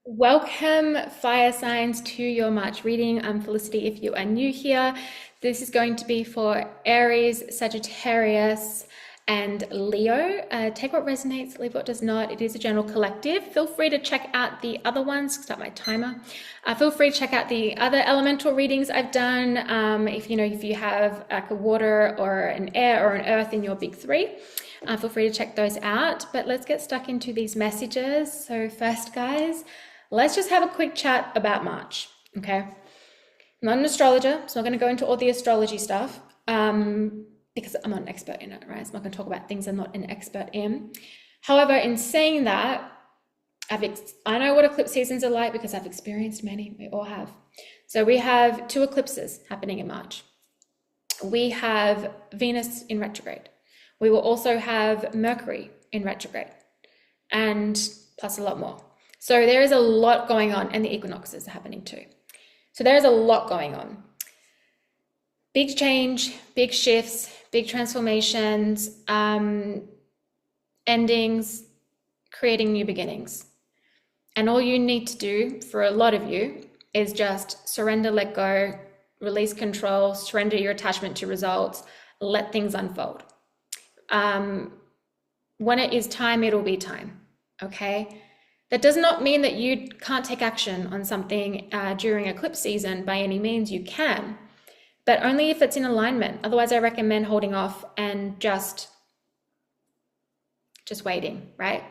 Welcome, fire signs, to your March reading. I'm Felicity. If you are new here, this is going to be for Aries, Sagittarius, and Leo. Take what resonates, leave what does not. It is a general collective. Feel free to check out the other ones. Start my timer. Feel free to check out the other elemental readings I've done. If you have like a water or an air or an earth in your big three. Feel free to check those out. But let's get stuck into these messages. So first, guys, let's just have a quick chat about March, okay? I'm not an astrologer, so I'm not going to go into all the astrology stuff because I'm not an expert in it, right? So I'm not going to talk about things I'm not an expert in. However, in saying that, I know what eclipse seasons are like because I've experienced many. We all have. So we have 2 eclipses happening in March. We have Venus in retrograde. We will also have Mercury in retrograde, and plus a lot more. So there is a lot going on, and the equinoxes are happening too. So there is a lot going on. Big change, big shifts, big transformations, endings, creating new beginnings. And all you need to do for a lot of you is just surrender, let go, release control, surrender your attachment to results, let things unfold. When it is time, it'll be time, okay? That does not mean that you can't take action on something during eclipse season. By any means, you can, but only if it's in alignment. Otherwise, I recommend holding off and just waiting, right?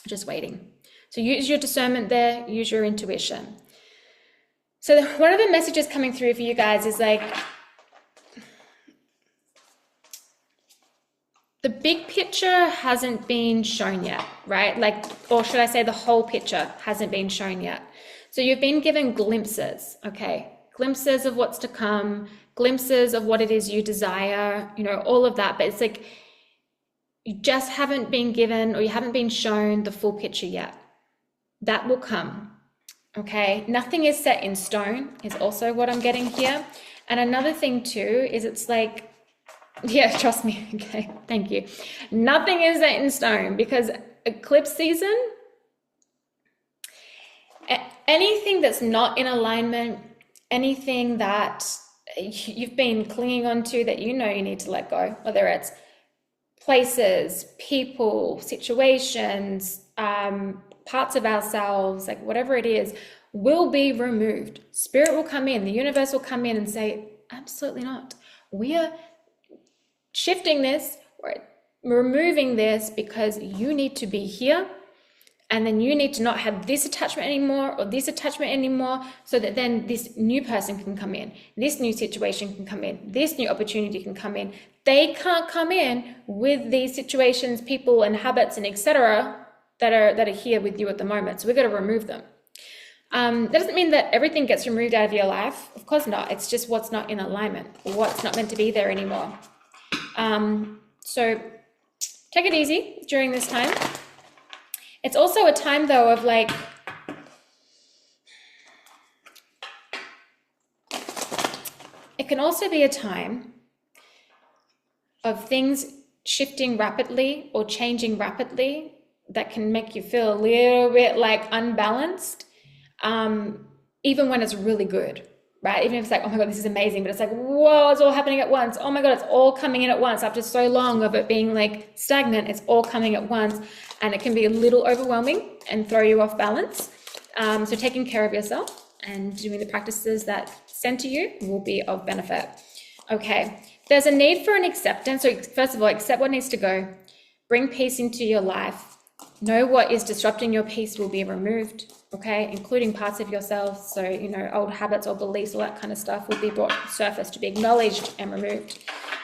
Just waiting. So use your discernment there, use your intuition. So one of the messages coming through for you guys is like, the big picture hasn't been shown yet, right? Like, or should I say the whole picture hasn't been shown yet. So you've been given glimpses, okay? Glimpses of what's to come, glimpses of what it is you desire, all of that. But it's like, you just haven't been given, or you haven't been shown the full picture yet. That will come, okay? Nothing is set in stone is also what I'm getting here. And another thing too, is it's like, yeah, trust me. Okay, thank you. Nothing is set in stone because eclipse season, anything that's not in alignment, anything that you've been clinging on to that you need to let go, whether it's places, people, situations, parts of ourselves, like whatever it is, will be removed. Spirit will come in, the universe will come in and say, absolutely not. We are shifting this, or removing this, because you need to be here, and then you need to not have this attachment anymore or this attachment anymore, so that then this new person can come in, this new situation can come in, this new opportunity can come in. They can't come in with these situations, people and habits and etc. that are here with you at the moment. So we've got to remove them. That doesn't mean that everything gets removed out of your life. Of course not. It's just what's not in alignment, what's not meant to be there anymore. So take it easy during this time. It's also a time though of like, it can also be a time of things shifting rapidly or changing rapidly that can make you feel a little bit like unbalanced, even when it's really good. Right? Even if it's like, oh my God, this is amazing, but it's like, whoa, it's all happening at once. Oh my God, it's all coming in at once. After so long of it being like stagnant, it's all coming at once. And it can be a little overwhelming and throw you off balance. So taking care of yourself and doing the practices that center you will be of benefit. Okay, there's a need for an acceptance. So first of all, accept what needs to go. Bring peace into your life. Know what is disrupting your peace will be removed. Okay, including parts of yourself. So, old habits or beliefs, all that kind of stuff will be brought to the surface to be acknowledged and removed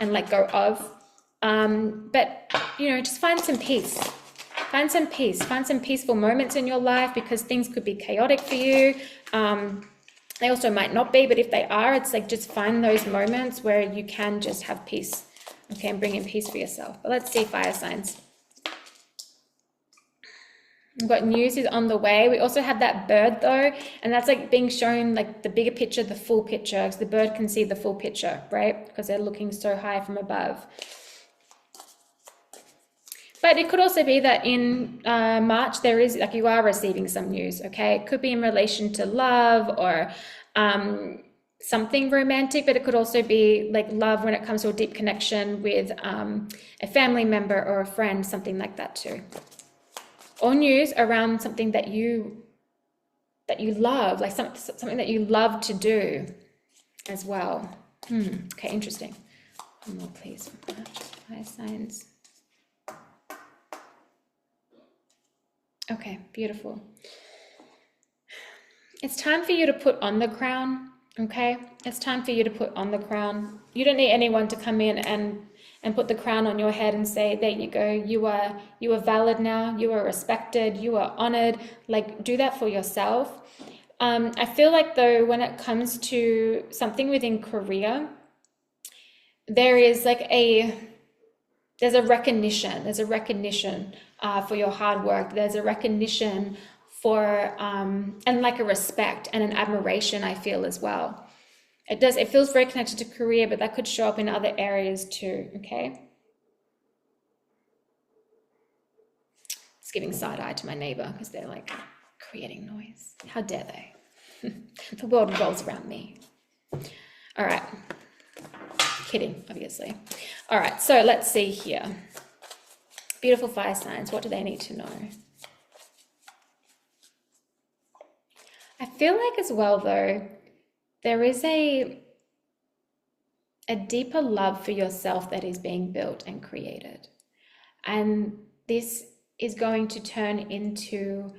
and let go of. But, just find some peace. Find some peace. Find some peaceful moments in your life, because things could be chaotic for you. They also might not be, but if they are, it's like just find those moments where you can just have peace. Okay, and bring in peace for yourself. But let's see fire signs. We've got news is on the way. We also have that bird though, and that's like being shown like the bigger picture, the full picture, because the bird can see the full picture, right? Because they're looking so high from above. But it could also be that in March there is, like, you are receiving some news, okay? It could be in relation to love or something romantic, but it could also be like love when it comes to a deep connection with a family member or a friend, something like that too. Or news around something that you love, like something that you love to do as well. Okay, interesting. One more, please. Fire signs. Okay, beautiful. It's time for you to put on the crown, okay? It's time for you to put on the crown. You don't need anyone to come in and put the crown on your head and say, there you go, you are valid now, you are respected, you are honored. Like, do that for yourself. I feel like, though, when it comes to something within career, there is like there's a recognition for your hard work. There's a recognition for and like a respect and an admiration, I feel, as well. It feels very connected to career, but that could show up in other areas too, okay? It's giving side eye to my neighbor because they're like creating noise. How dare they? The world revolves around me. All right. Kidding, obviously. All right, so let's see here. Beautiful fire signs, what do they need to know? I feel like as well, though, there is a deeper love for yourself that is being built and created. And this is going to turn into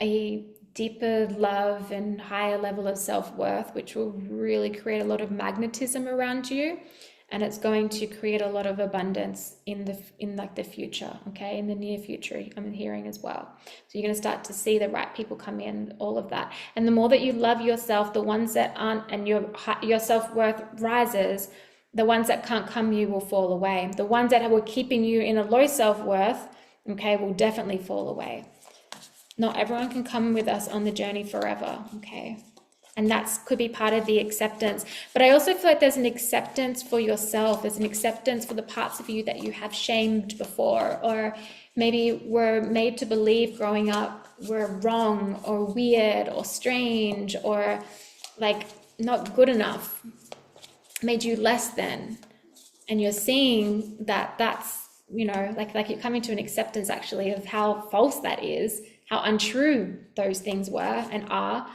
a deeper love and higher level of self-worth, which will really create a lot of magnetism around you. And it's going to create a lot of abundance in like the future, okay? In the near future, I'm hearing as well. So you're going to start to see the right people come in, all of that. And the more that you love yourself, the ones that aren't, and your self-worth rises, the ones that can't come you will fall away. The ones that were keeping you in a low self-worth, okay, will definitely fall away. Not everyone can come with us on the journey forever, okay? And that could be part of the acceptance. But I also feel like there's an acceptance for yourself. There's an acceptance for the parts of you that you have shamed before, or maybe were made to believe growing up were wrong or weird or strange or like not good enough, made you less than. And you're seeing that that's, you know, like you're coming to an acceptance actually of how false that is, how untrue those things were and are.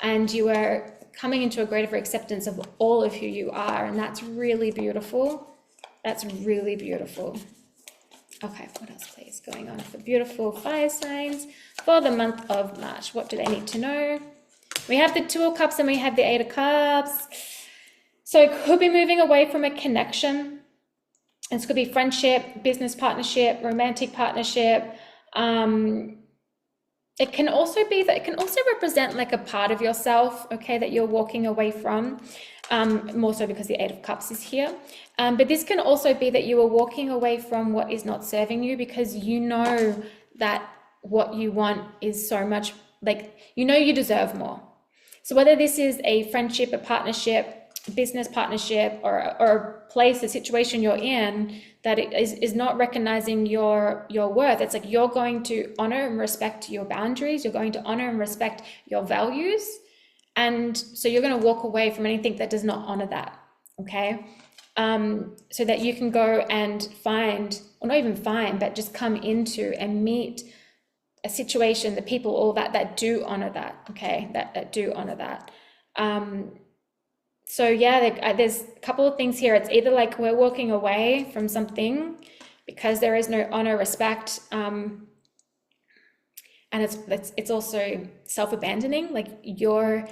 And you are coming into a greater acceptance of all of who you are. And that's really beautiful. That's really beautiful. Okay, what else, please, going on for beautiful fire signs for the month of March? What do they need to know? We have the Two of Cups and we have the Eight of Cups. So it could be moving away from a connection. This could be friendship, business partnership, romantic partnership. It can also be that it can also represent like a part of yourself, okay, that you're walking away from, more so because the Eight of Cups is here. But this can also be that you are walking away from what is not serving you because you know that what you want is so much, like, you know you deserve more. So whether this is a friendship, a partnership, business partnership, or a place, a situation you're in that it is not recognizing your worth, it's like you're going to honor and respect your boundaries, you're going to honor and respect your values, and so you're going to walk away from anything that does not honor that, okay? So that you can go and find, or not even find, but just come into and meet a situation, the people, all that do honor that, okay, that do honor that. So yeah, there's a couple of things here. It's either like we're walking away from something because there is no honor, respect, and it's also self-abandoning. Like you're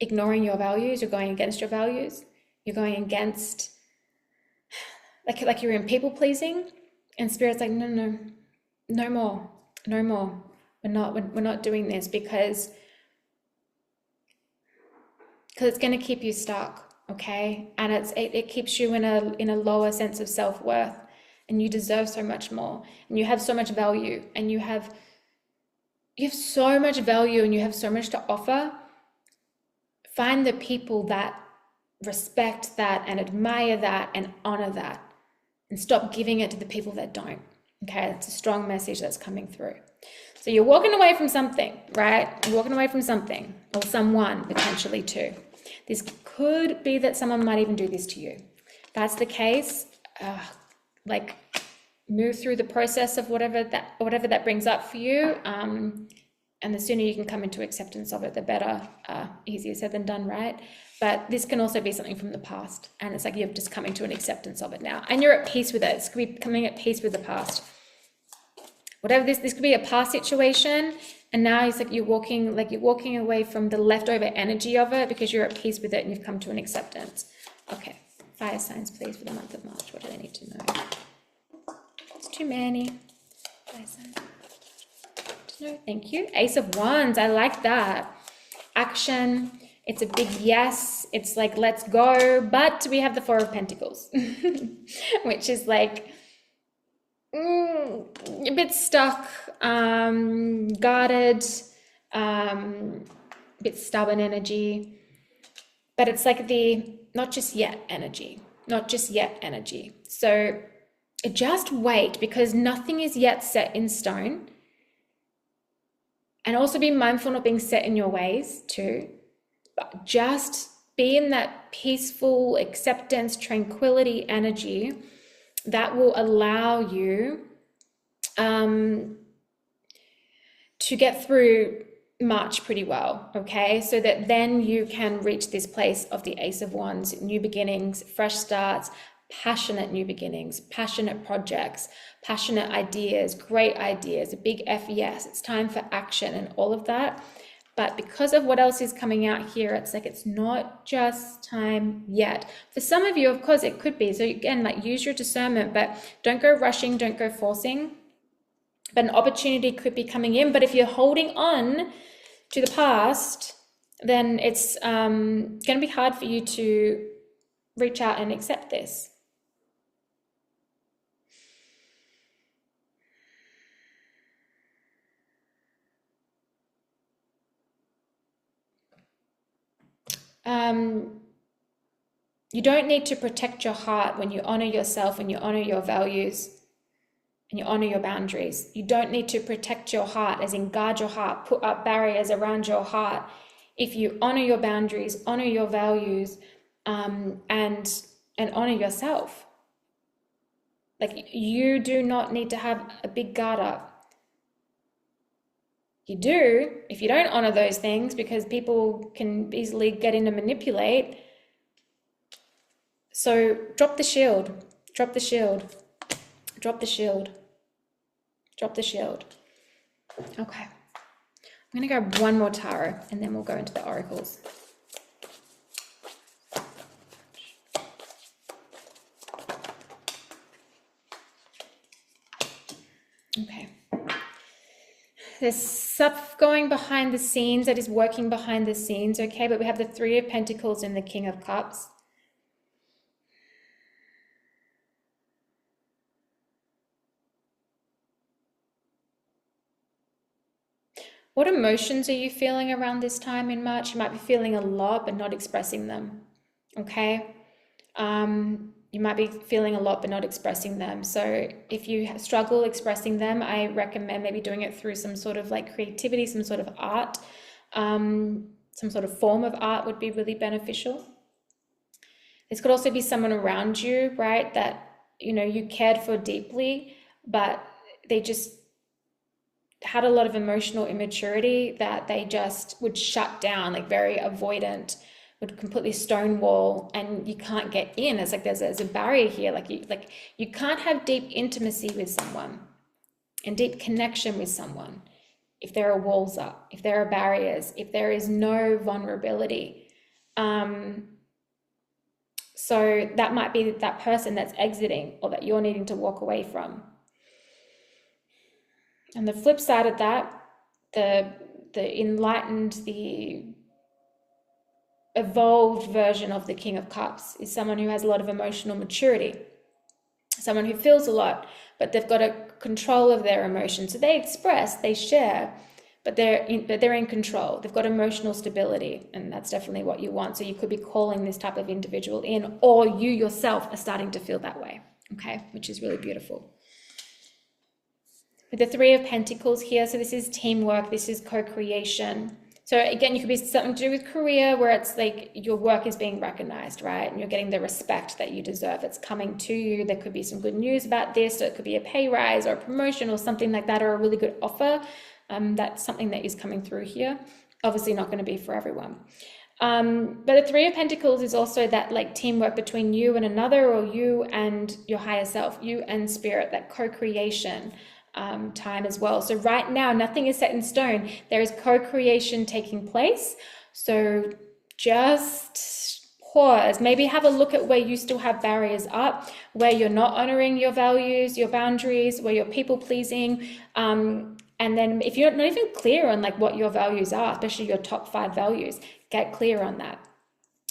ignoring your values, you're going against your values, you're going against, like you're in people pleasing, and Spirit's like, no more. We're not doing this because it's going to keep you stuck, okay? And it keeps you in a lower sense of self-worth, and you deserve so much more, and you have so much value, and you have so much value, and you have so much to offer. Find the people that respect that and admire that and honor that, and stop giving it to the people that don't, Okay, it's a strong message that's coming through. So you're walking away from something, right? You're walking away from something or someone potentially too. This could be that someone might even do this to you. If that's the case, like move through the process of whatever that brings up for you. And the sooner you can come into acceptance of it, the better. Easier said than done, right? But this can also be something from the past. And it's like you're just coming to an acceptance of it now. And you're at peace with it. It's going to be coming at peace with the past. Whatever this could be a past situation. And now it's like you're walking away from the leftover energy of it because you're at peace with it and you've come to an acceptance. Okay, fire signs, please, for the month of March. What do they need to know? It's too many. Fire signs. No, thank you. Ace of Wands, I like that. Action, it's a big yes. It's like, let's go. But we have the Four of Pentacles, which is like a bit stuck, guarded, a bit stubborn energy. But it's like the not just yet energy, not just yet energy. So just wait, because nothing is yet set in stone. And also be mindful not being set in your ways too. But just be in that peaceful acceptance, tranquility energy that will allow you to get through March pretty well, okay? So that then you can reach this place of the Ace of Wands, new beginnings, fresh starts, passionate new beginnings, passionate projects, passionate ideas, great ideas, a big F yes, it's time for action and all of that. But because of what else is coming out here, it's like it's not just time yet. For some of you, of course, it could be. So again, like use your discernment, but don't go rushing, don't go forcing. But an opportunity could be coming in. But if you're holding on to the past, then it's going to be hard for you to reach out and accept this. You don't need to protect your heart when you honor yourself, when you honor your values, and you honor your boundaries. You don't need to protect your heart, as in guard your heart, put up barriers around your heart. If you honor your boundaries, honor your values, and honor yourself. Like, you do not need to have a big guard up. You do if you don't honor those things, because people can easily get in and manipulate. So drop the shield, drop the shield, drop the shield, drop the shield. Okay, I'm gonna grab one more tarot and then we'll go into the oracles. Okay. There's stuff going behind the scenes that is working behind the scenes, okay? But we have the Three of Pentacles and the King of Cups. What emotions are you feeling around this time in March? You might be feeling a lot, but not expressing them, okay? You might be feeling a lot, but not expressing them. So if you struggle expressing them, I recommend maybe doing it through some sort of like creativity, some sort of art, some sort of form of art would be really beneficial. This could also be someone around you, right, that, you know, you cared for deeply, but they just had a lot of emotional immaturity that they just would shut down, like very avoidant, would completely stonewall, and you can't get in. It's like there's a barrier here. Like you can't have deep intimacy with someone and deep connection with someone if there are walls up, if there are barriers, if there is no vulnerability. So that might be that person that's exiting or that you're needing to walk away from. And the flip side of that, the enlightened, the evolved version of the King of Cups is someone who has a lot of emotional maturity, someone who feels a lot, but they've got a control of their emotions. So they express, they share, but they're in control. They've got emotional stability, and that's definitely what you want. So you could be calling this type of individual in, or you yourself are starting to feel that way, okay, which is really beautiful. with the Three of Pentacles here. So this is teamwork, this is co-creation. So again, you could be something to do with career where it's like your work is being recognized, right? And you're getting the respect that you deserve. It's coming to you. There could be some good news about this. So it could be a pay rise or a promotion or something like that, or a really good offer. That's something that is coming through here. Obviously not going to be for everyone. But the Three of Pentacles is also that like teamwork between you and another, or you and your higher self, you and spirit, that co-creation time as well. So right now, nothing is set in stone. There is co-creation taking place. So just pause, maybe have a look at where you still have barriers up, where you're not honoring your values, your boundaries, where you're people pleasing. And then if you're not even clear on like what your values are, especially your top 5 values, get clear on that.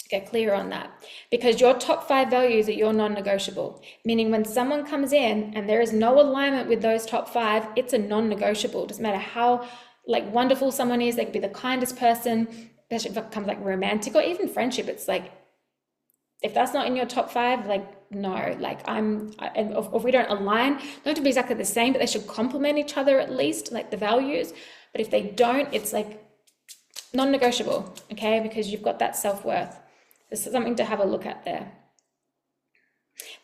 Get clear on that, because your top 5 values are your non-negotiable, meaning when someone comes in and there is no alignment with those top 5, it's a non-negotiable. Doesn't matter how like wonderful someone is, they could be the kindest person, especially if it becomes like romantic or even friendship. It's like, if that's not in your top 5, like, no, like and if we don't align, not to be exactly the same, but they should complement each other at least, like the values. But if they don't, it's like non-negotiable, okay? Because you've got that self-worth. There's something to have a look at there.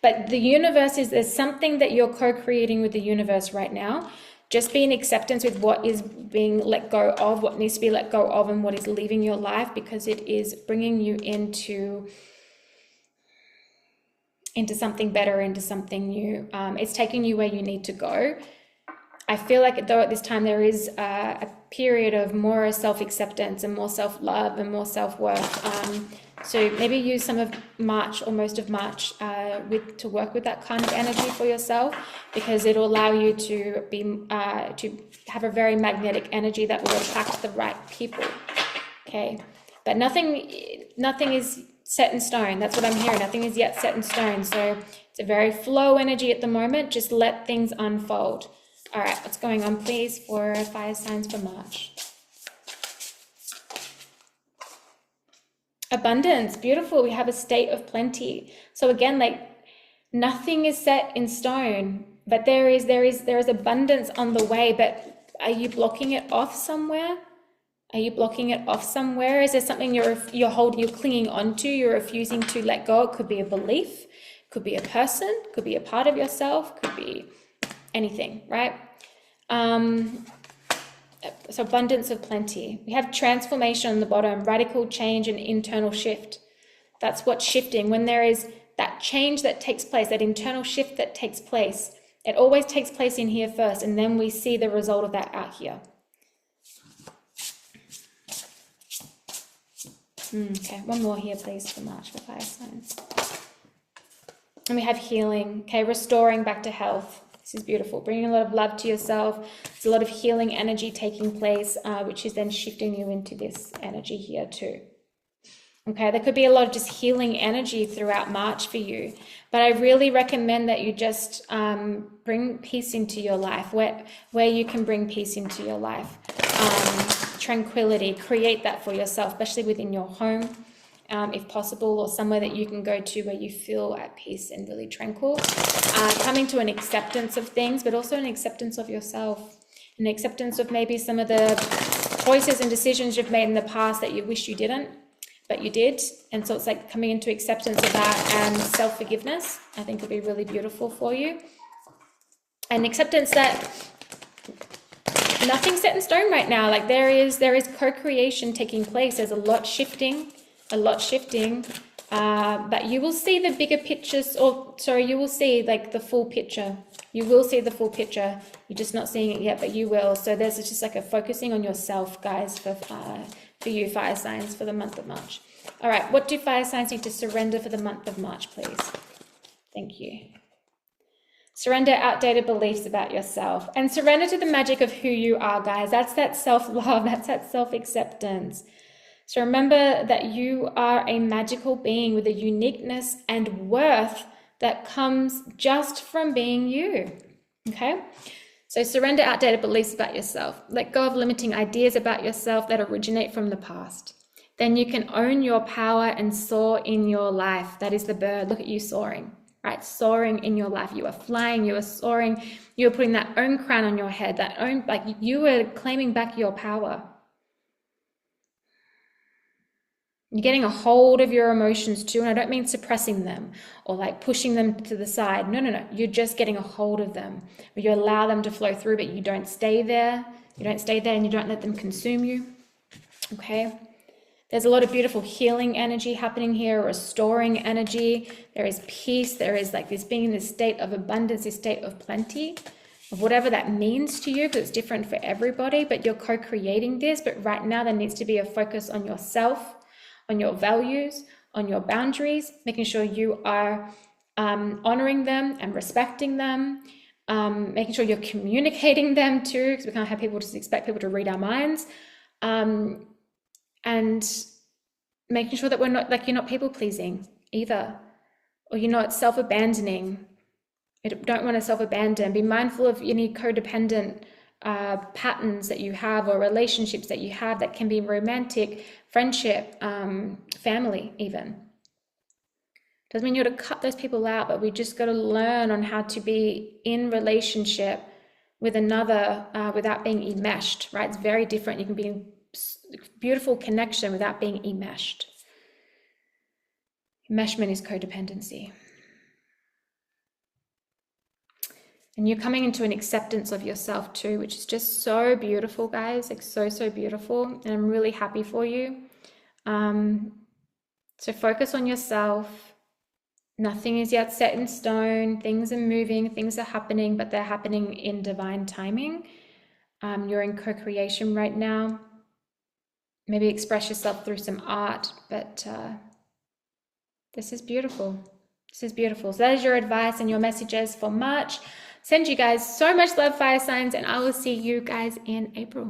But the universe is, there's something that you're co-creating with the universe right now. Just be in acceptance with what is being let go of, what needs to be let go of, and what is leaving your life, because it is bringing you into something better, into something new. It's taking you where you need to go. I feel like though at this time there is a period of more self-acceptance and more self-love and more self-worth. So maybe use some of March or most of March to work with that kind of energy for yourself, because it'll allow you to be to have a very magnetic energy that will attract the right people. Okay, but nothing is set in stone. That's what I'm hearing. Nothing is yet set in stone. So it's a very flow energy at the moment. Just let things unfold. All right, what's going on, please, for fire signs for March? Abundance, beautiful. We have a state of plenty. So again, like nothing is set in stone, but there is abundance on the way. But are you blocking it off somewhere? Are you blocking it off somewhere? Is there something you're clinging onto, you're refusing to let go? It could be a belief, could be a person, could be a part of yourself, could be anything, right? So abundance of plenty. We have transformation on the bottom, radical change and internal shift. That's what's shifting. When there is that change that takes place, that internal shift that takes place, it always takes place in here first, and then we see the result of that out here. Okay, one more here, please, for March for fire signs. And we have healing, okay, restoring back to health. This is beautiful, bringing a lot of love to yourself. There's a lot of healing energy taking place, which is then shifting you into this energy here too. Okay, there could be a lot of just healing energy throughout March for you, but I really recommend that you just bring peace into your life, where you can bring peace into your life. Tranquility, create that for yourself, especially within your home, if possible, or somewhere that you can go to where you feel at peace and really tranquil. Coming to an acceptance of things, but also an acceptance of yourself, an acceptance of maybe some of the choices and decisions you've made in the past that you wish you didn't, but you did. And so it's like coming into acceptance of that, and self-forgiveness, I think would be really beautiful for you. And acceptance that nothing's set in stone right now. Like there is co-creation taking place. There's a lot shifting, but you will see the bigger pictures, you will see like the full picture. You will see the full picture. You're just not seeing it yet, but you will. So there's just like a focusing on yourself, guys, for you fire signs for the month of March. All right, what do fire signs need to surrender for the month of March, please? Thank you. Surrender outdated beliefs about yourself, and surrender to the magic of who you are, guys. That's that self-love, that's that self-acceptance. So remember that you are a magical being with a uniqueness and worth that comes just from being you, okay? So surrender outdated beliefs about yourself. Let go of limiting ideas about yourself that originate from the past. Then you can own your power and soar in your life. That is the bird. Look at you soaring. right? Soaring in your life. You are flying, you are soaring, you are putting that own crown on your head, that own, like you are claiming back your power. You're getting a hold of your emotions too, and I don't mean suppressing them or like pushing them to the side. No. You're just getting a hold of them. You allow them to flow through, but you don't stay there. You don't stay there and you don't let them consume you. Okay? There's a lot of beautiful healing energy happening here, restoring energy. There is peace. There is like this being in this state of abundance, this state of plenty, of whatever that means to you, because it's different for everybody, but you're co-creating this. But right now there needs to be a focus on yourself, on your values, on your boundaries, making sure you are honoring them and respecting them, making sure you're communicating them too, because we can't have people just expect people to read our minds, and making sure that we're not, like, you're not people pleasing either, or you're not self-abandoning. You don't want to self-abandon. Be mindful of any codependent patterns that you have, or relationships that you have, that can be romantic, friendship, family even. Doesn't mean you have to cut those people out, but we just got to learn on how to be in relationship with another without being enmeshed, right? It's very different. You can be in beautiful connection without being enmeshed. Enmeshment is codependency. And you're coming into an acceptance of yourself too, which is just so beautiful, guys. Like so beautiful. And I'm really happy for you. So focus on yourself. Nothing is yet set in stone. Things are moving, things are happening, but they're happening in divine timing. You're in co-creation right now. Maybe express yourself through some art, but this is beautiful. This is beautiful. So that is your advice and your messages for March. Send you guys so much love, fire signs, and I will see you guys in April.